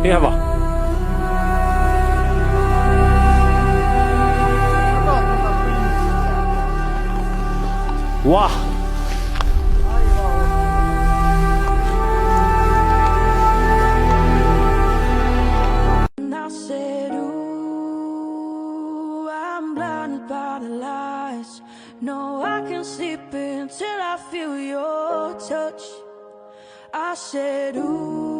Iya, Pak. Wah. I said, ooh, I'm blinded by the lights. No, I can't sleep until I feel your touch. I said, ooh.